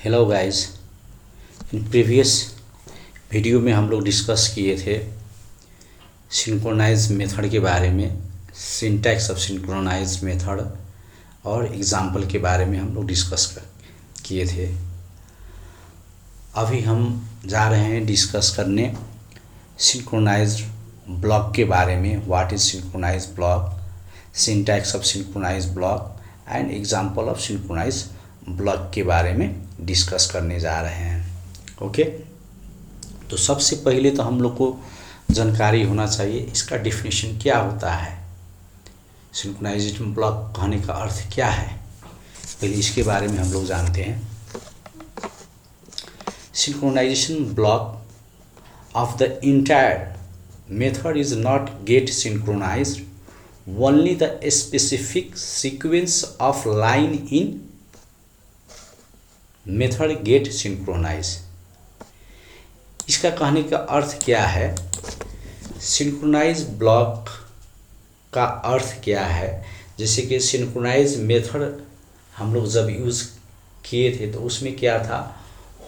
Hello guys. In previous video में हम लोग डिस्कस किए थे सिंक्रोनाइज मेथड के बारे में, सिंटैक्स ऑफ सिंक्रोनाइज मेथड और एग्जाम्पल के बारे में हम लोग डिस्कस किए थे। अभी हम जा रहे हैं डिस्कस करने सिंक्रोनाइज ब्लॉक के बारे में। What is synchronize block, syntax of synchronize block and example of synchronize block के बारे में डिस्कस करने जा रहे हैं। ओके, तो सबसे पहले तो हम लोग को जानकारी होना चाहिए इसका डेफिनेशन क्या होता है, सिंक्रोनाइजेशन ब्लॉक कहने का अर्थ क्या है। पहले इसके बारे में हम लोग जानते हैं। Synchronization block of the entire method is not get synchronized, only the specific sequence of line in method get synchronize. इसका कहने का अर्थ क्या है, सिंक्रोनाइज ब्लॉक का अर्थ क्या है। जैसे कि सिंक्रोनाइज मेथड हम लोग जब यूज़ किए थे तो उसमें क्या था,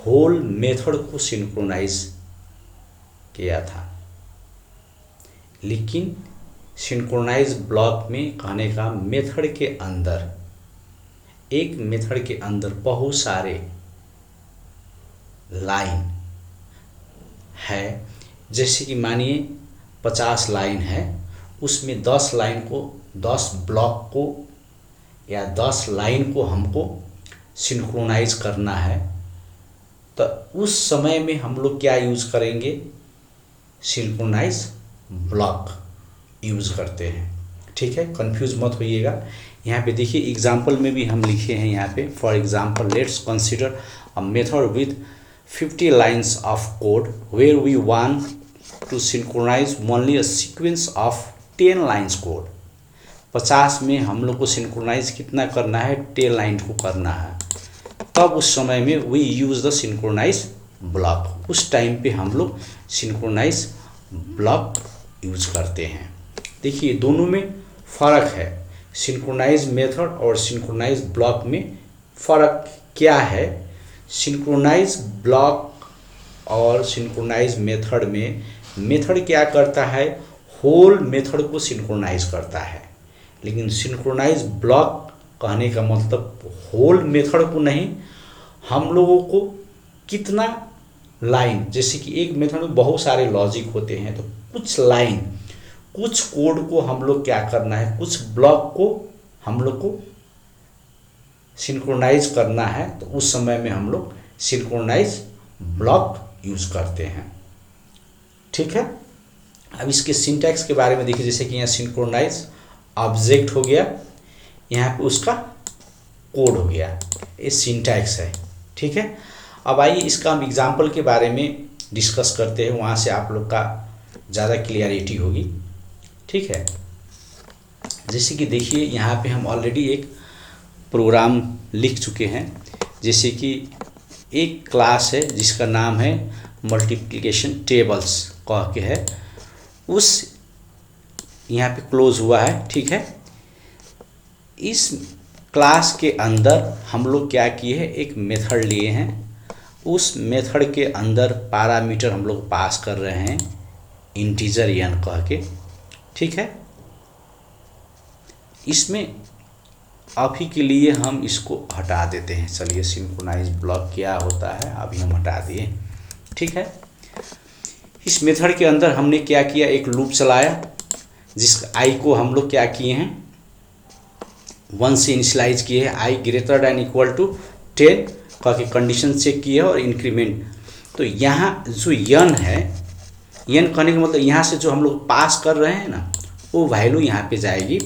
होल मेथड को सिंक्रोनाइज किया था। लेकिन सिंक्रोनाइज ब्लॉक में कहने का मेथड के अंदर, एक मेथड के अंदर बहुत सारे लाइन है। जैसे कि मानिए 50 लाइन है, उसमें 10 लाइन को, 10 ब्लॉक को या 10 लाइन को हमको सिंक्रोनाइज करना है। तो उस समय में हम लोग क्या यूज़ करेंगे, सिंक्रोनाइज ब्लॉक यूज़ करते हैं। ठीक है, कंफ्यूज मत होइएगा। यहाँ पे देखिए एग्जाम्पल में भी हम लिखे हैं यहाँ पे, for example let's consider a method with 50 lines of code where we want to synchronize only a sequence of 10 lines code. 50 में हम लोग को सिंक्रोनाइज कितना करना है, 10 लाइन को करना है। तब उस समय में we use the synchronize block. उस टाइम पे हम लोग सिंक्रोनाइज ब्लॉक यूज करते हैं। देखिए दोनों में फ़र्क है, सिंक्रोनाइज मेथड और सिंक्रोनाइज ब्लॉक में फ़र्क क्या है। सिंक्रोनाइज ब्लॉक और सिंक्रोनाइज मेथड में मेथड क्या करता है, होल मेथड को सिंक्रोनाइज करता है। लेकिन सिंक्रोनाइज ब्लॉक कहने का मतलब होल मेथड को नहीं, हम लोगों को कितना लाइन, जैसे कि एक मेथड में बहुत सारे लॉजिक होते हैं, तो कुछ लाइन, कुछ कोड को हम लोग क्या करना है, कुछ ब्लॉक को हम लोग को सिंक्रोनाइज करना है। तो उस समय में हम लोग सिंक्रोनाइज ब्लॉक यूज करते हैं। ठीक है, अब इसके सिंटैक्स के बारे में देखिए। जैसे कि यहाँ सिंक्रोनाइज ऑब्जेक्ट हो गया, यहाँ पे उसका कोड हो गया, ये सिंटैक्स है। ठीक है, अब आइए इसका हम एग्जाम्पल के बारे में डिस्कस करते हैं, वहाँ से आप लोग का ज़्यादा क्लियरिटी होगी। ठीक है, जैसे कि देखिए यहाँ पे हम ऑलरेडी एक प्रोग्राम लिख चुके हैं। जैसे कि एक क्लास है जिसका नाम है मल्टीप्लिकेशन टेबल्स कह के है, उस यहाँ पे क्लोज हुआ है। ठीक है, इस क्लास के अंदर हम लोग क्या किए हैं, एक मेथड लिए हैं। उस मेथड के अंदर पैरामीटर हम लोग पास कर रहे हैं, इंटीजर n कह के। ठीक है, इसमें अभी के लिए हम इसको हटा देते हैं। चलिए, सिंक्रोनाइज ब्लॉक क्या होता है अभी हम हटा दिए। ठीक है, इस मेथड के अंदर हमने क्या किया, एक लूप चलाया जिस i को हम लोग क्या किए हैं, 1 से इनिशियलाइज किए हैं, i greater than equal to 10 कह के कंडीशन चेक किए और इंक्रीमेंट। तो यहाँ जो n है, n कहने का मतलब यहाँ से जो हम लोग पास कर रहे हैं ना, वो वैल्यू यहाँ पे जाएगी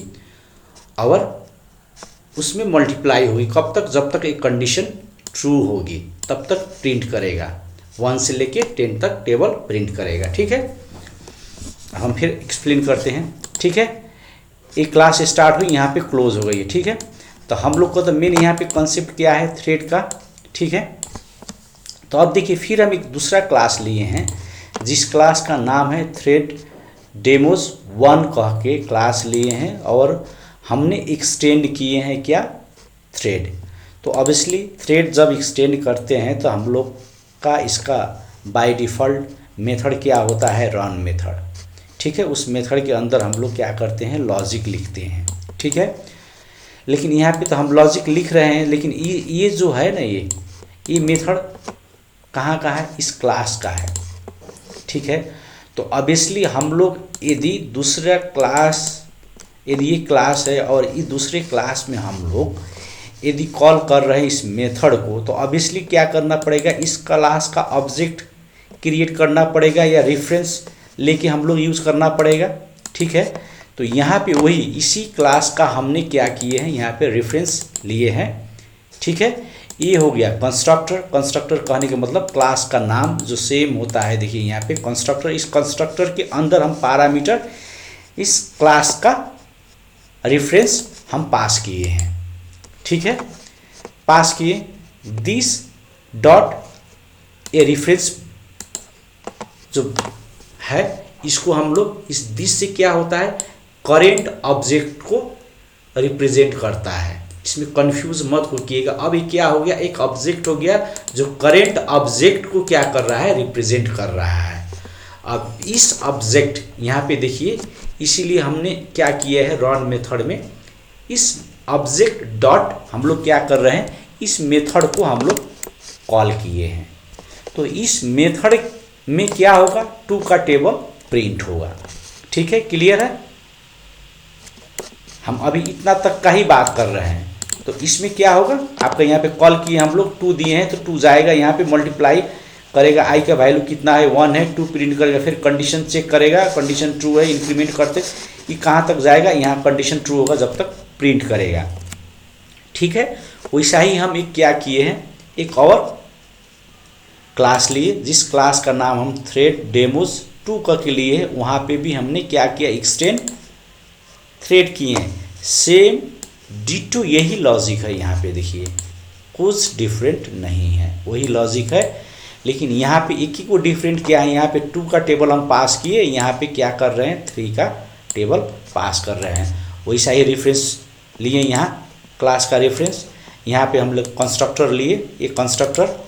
और उसमें मल्टीप्लाई होगी। कब तक, जब तक एक कंडीशन ट्रू होगी तब तक प्रिंट करेगा। 1 से लेके 10 तक टेबल प्रिंट करेगा। ठीक है, हम फिर एक्सप्लेन करते हैं। ठीक है, एक क्लास स्टार्ट हुई, यहाँ पे क्लोज हो गई है। ठीक है, तो हम लोग को तो मेन यहाँ पे कॉन्सेप्ट क्या है, थ्रेड का। ठीक है, तो अब देखिए फिर हम एक दूसरा क्लास लिए हैं जिस क्लास का नाम है थ्रेड डेमोज 1 कह के क्लास लिए हैं और हमने एक्सटेंड किए हैं क्या, थ्रेड। तो ऑब्वियसली थ्रेड जब एक्सटेंड करते हैं तो हम लोग का इसका बाय डिफ़ॉल्ट मेथड क्या होता है, रन मेथड। ठीक है, उस मेथड के अंदर हम लोग क्या करते हैं, लॉजिक लिखते हैं। ठीक है, लेकिन यहाँ पे तो हम लॉजिक लिख रहे हैं, लेकिन ये जो है ना, ये मेथड कहाँ का है, इस क्लास का है। ठीक है, तो ऑब्वियसली हम लोग यदि दूसरा क्लास, यदि ये क्लास है और ये दूसरे क्लास में हम लोग यदि कॉल कर रहे हैं इस मेथड को, तो ऑब्वियसली क्या करना पड़ेगा, इस क्लास का ऑब्जेक्ट क्रिएट करना पड़ेगा या रेफरेंस लेके हम लोग यूज़ करना पड़ेगा। ठीक है, तो यहाँ पे वही इसी क्लास का हमने क्या किए हैं, यहाँ पे रेफरेंस लिए हैं। ठीक है, ये हो गया कंस्ट्रक्टर। कंस्ट्रक्टर कहने का मतलब क्लास का नाम जो सेम होता है। देखिए यहाँ पे कंस्ट्रक्टर, इस कंस्ट्रक्टर के अंदर हम पैरामीटर इस क्लास का रेफरेंस हम पास किए हैं। ठीक है, पास किए दिस डॉट ए रेफरेंस जो है, इसको हम लोग इस दिस से क्या होता है, करेंट ऑब्जेक्ट को रिप्रेजेंट करता है। इसमें कंफ्यूज मत होइएगा। अब ये क्या हो गया, एक ऑब्जेक्ट हो गया जो करेंट ऑब्जेक्ट को क्या कर रहा है, रिप्रेजेंट कर रहा है। अब इस ऑब्जेक्ट यहाँ पे देखिए, इसीलिए हमने क्या किया है, रन मेथड में इस ऑब्जेक्ट डॉट हम लोग क्या कर रहे हैं, इस मेथड को हम लोग कॉल किए हैं। तो इस मेथड में क्या होगा, 2 का टेबल प्रिंट होगा। ठीक है, क्लियर है। हम अभी इतना तक का ही बात कर रहे हैं। तो इसमें क्या होगा, आपका यहाँ पे कॉल किए हम लोग 2 दिए हैं, तो 2 जाएगा यहाँ पे, मल्टीप्लाई करेगा, आई का वैल्यू कितना है, 1 है, 2 प्रिंट करेगा, फिर कंडीशन चेक करेगा, कंडीशन ट्रू है, इंक्रीमेंट करते ये कहाँ तक जाएगा, यहाँ कंडीशन ट्रू होगा जब तक प्रिंट करेगा। ठीक है, वैसा ही हम एक क्या किए हैं, एक और क्लास लिए, जिस क्लास का नाम हम थ्रेड डेमोज 2 के लिए है, वहाँ पे भी हमने क्या किया, एक्सटेंड थ्रेड किए हैं। सेम डिटो यही लॉजिक है। यहाँ पे देखिए कुछ डिफरेंट नहीं है, वही लॉजिक है, लेकिन यहाँ पे एक ही को डिफरेंट क्या है, यहाँ पे 2 का टेबल हम पास किए, यहाँ पे क्या कर रहे हैं, 3 का टेबल पास कर रहे हैं। वैसा ही रेफरेंस लिए, यहाँ क्लास का रेफरेंस, यहाँ पे हम लोग कंस्ट्रक्टर लिए, ये कंस्ट्रक्टर।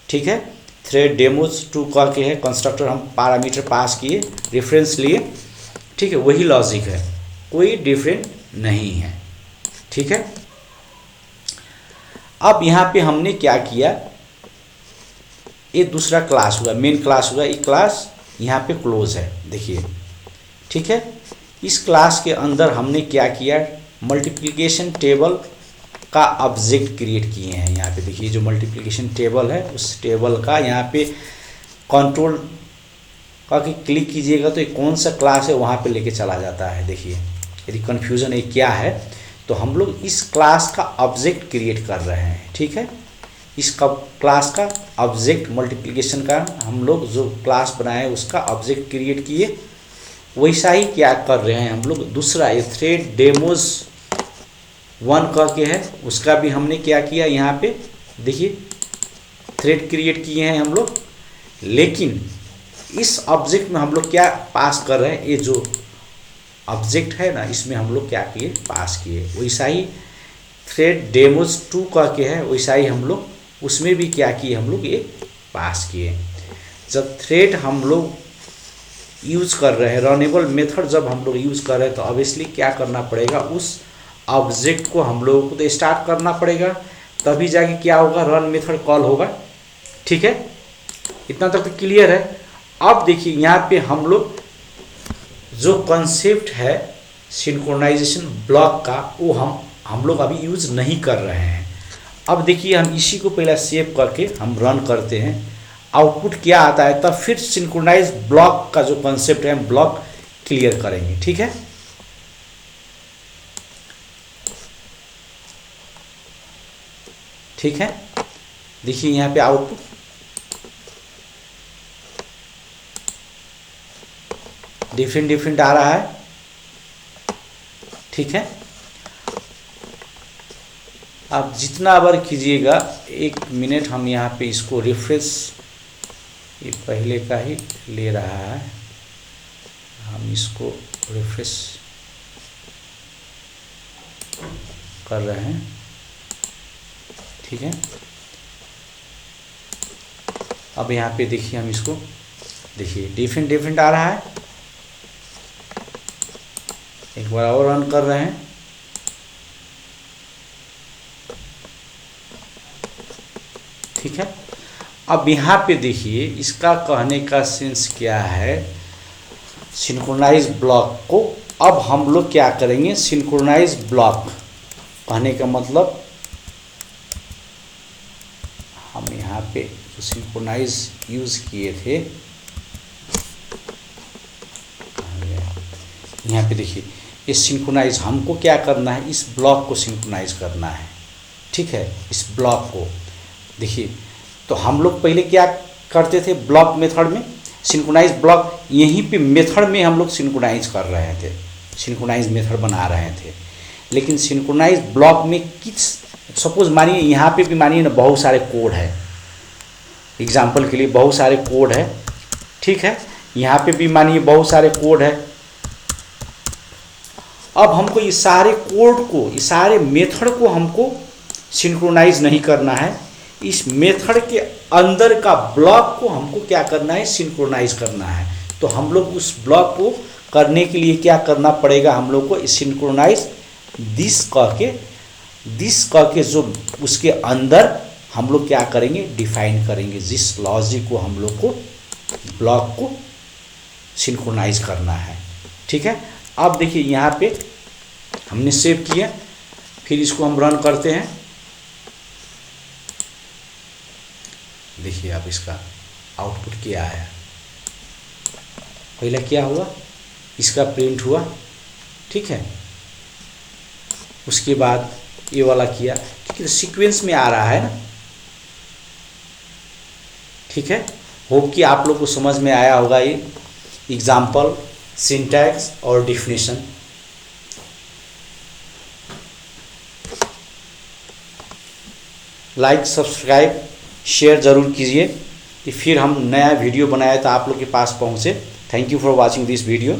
ठीक है, थ्रेड डेमोज 2 के है, कंस्ट्रक्टर हम पैरामीटर पास किए, रेफरेंस लिए। ठीक है, वही लॉजिक है, कोई डिफरेंट नहीं है। ठीक है, अब यहाँ पे हमने क्या किया, ये दूसरा क्लास हुआ, मेन क्लास हुआ, ये क्लास यहाँ पे क्लोज है, देखिए। ठीक है, इस क्लास के अंदर हमने क्या किया, मल्टीप्लिकेशन टेबल का ऑब्जेक्ट क्रिएट किए हैं। यहाँ पे देखिए जो मल्टीप्लिकेशन टेबल है, उस टेबल का यहाँ पे कंट्रोल करके क्लिक कीजिएगा तो ये कौन सा क्लास है वहाँ पे लेके चला जाता है। देखिए यदि कन्फ्यूज़न है क्या है, तो हम लोग इस क्लास का ऑब्जेक्ट क्रिएट कर रहे हैं। ठीक है, इस क्लास का ऑब्जेक्ट मल्टीप्लिकेशन का हम लोग जो क्लास बनाए उसका ऑब्जेक्ट क्रिएट किए, वैसा ही क्या कर रहे हैं हम लोग दूसरा, ये थ्रेड डेमोज 1 के है, उसका भी हमने क्या किया, यहाँ पे देखिए थ्रेड क्रिएट किए हैं हम लोग, लेकिन इस ऑब्जेक्ट में हम लोग क्या पास कर रहे हैं, ये जो ऑब्जेक्ट है ना, इसमें हम लोग क्या किए, पास किए। वैसा ही थ्रेड डेमोज 2 के है, वैसा ही हम लोग उसमें भी क्या किए, हम लोग ये पास किए। जब थ्रेड हम लोग यूज़ कर रहे हैं, रनेबल मेथड जब हम लोग यूज़ कर रहे हैं, तो ऑब्वियसली क्या करना पड़ेगा, उस ऑब्जेक्ट को हम लोगों को तो स्टार्ट करना पड़ेगा, तभी जाके क्या होगा, रन मेथड कॉल होगा। ठीक है, इतना तक तो क्लियर है। अब देखिए यहाँ पे हम लोग जो कॉन्सेप्ट है सिंक्रोनाइजेशन ब्लॉक का, वो हम लोग अभी यूज़ नहीं कर रहे हैं। अब देखिए हम इसी को पहले सेव करके हम रन करते हैं, आउटपुट क्या आता है, तब फिर सिंक्रोनाइज ब्लॉक का जो कॉन्सेप्ट है हम ब्लॉक क्लियर करेंगे। ठीक है, ठीक है, देखिए यहाँ पे आउटपुट डिफरेंट आ रहा है। ठीक है, आप जितना बार कीजिएगा, 1 मिनट हम यहाँ पे इसको रिफ्रेश, ये पहले का ही ले रहा है, हम इसको रिफ्रेश कर रहे हैं। ठीक है। अब यहाँ पे देखिए, हम इसको देखिए डिफरेंट आ रहा है। एक बार और रन कर रहे हैं। ठीक है। अब यहाँ पे देखिए, इसका कहने का सेंस क्या है, सिंक्रोनाइज ब्लॉक को अब हम लोग क्या करेंगे, सिंक्रोनाइज ब्लॉक कहने का मतलब हम यहाँ पे जो सिंक्रोनाइज यूज़ किए थे, यहाँ पे देखिए, इस सिंक्रोनाइज हमको क्या करना है, इस ब्लॉक को सिंक्रोनाइज करना है। ठीक है, इस ब्लॉक को देखिए, तो हम लोग पहले क्या करते थे, ब्लॉक मेथड में सिंक्रोनाइज ब्लॉक, यहीं पे मेथड में हम लोग सिंक्रोनाइज कर रहे थे, सिंक्रोनाइज मेथड बना रहे थे। लेकिन सिंक्रोनाइज ब्लॉक में किस, सपोज मानिए यहाँ पे भी मानिए ना बहुत सारे कोड है, एग्जाम्पल के लिए बहुत सारे कोड है। ठीक है, यहाँ पे भी मानिए बहुत सारे कोड है। अब हमको ये सारे कोड को, ये सारे मेथड को हमको सिंक्रोनाइज नहीं करना है, इस मेथड के अंदर का ब्लॉक को हमको क्या करना है, सिंक्रोनाइज करना है। तो हम लोग उस ब्लॉक को करने के लिए क्या करना पड़ेगा, हम लोग को सिंक्रोनाइज दिस कह के जो उसके अंदर हम लोग क्या करेंगे, डिफाइन करेंगे, जिस लॉजिक को हम लोग को ब्लॉक को सिंक्रोनाइज करना है। ठीक है। अब देखिए यहाँ पे हमने सेव किया, फिर इसको हम रन करते हैं। देखिए अब इसका आउटपुट क्या आया, पहला क्या हुआ, इसका प्रिंट हुआ। ठीक है, उसके बाद ये वाला किया, क्योंकि सीक्वेंस में आ रहा है ना। ठीक है, होप कि आप लोग को समझ में आया होगा ये एग्जाम्पल, सिंटैक्स और डिफिनेशन। लाइक, सब्सक्राइब, शेयर ज़रूर कीजिए कि फिर हम नया वीडियो बनाए तो आप लोग के पास पहुँचे। Thank you for watching this video.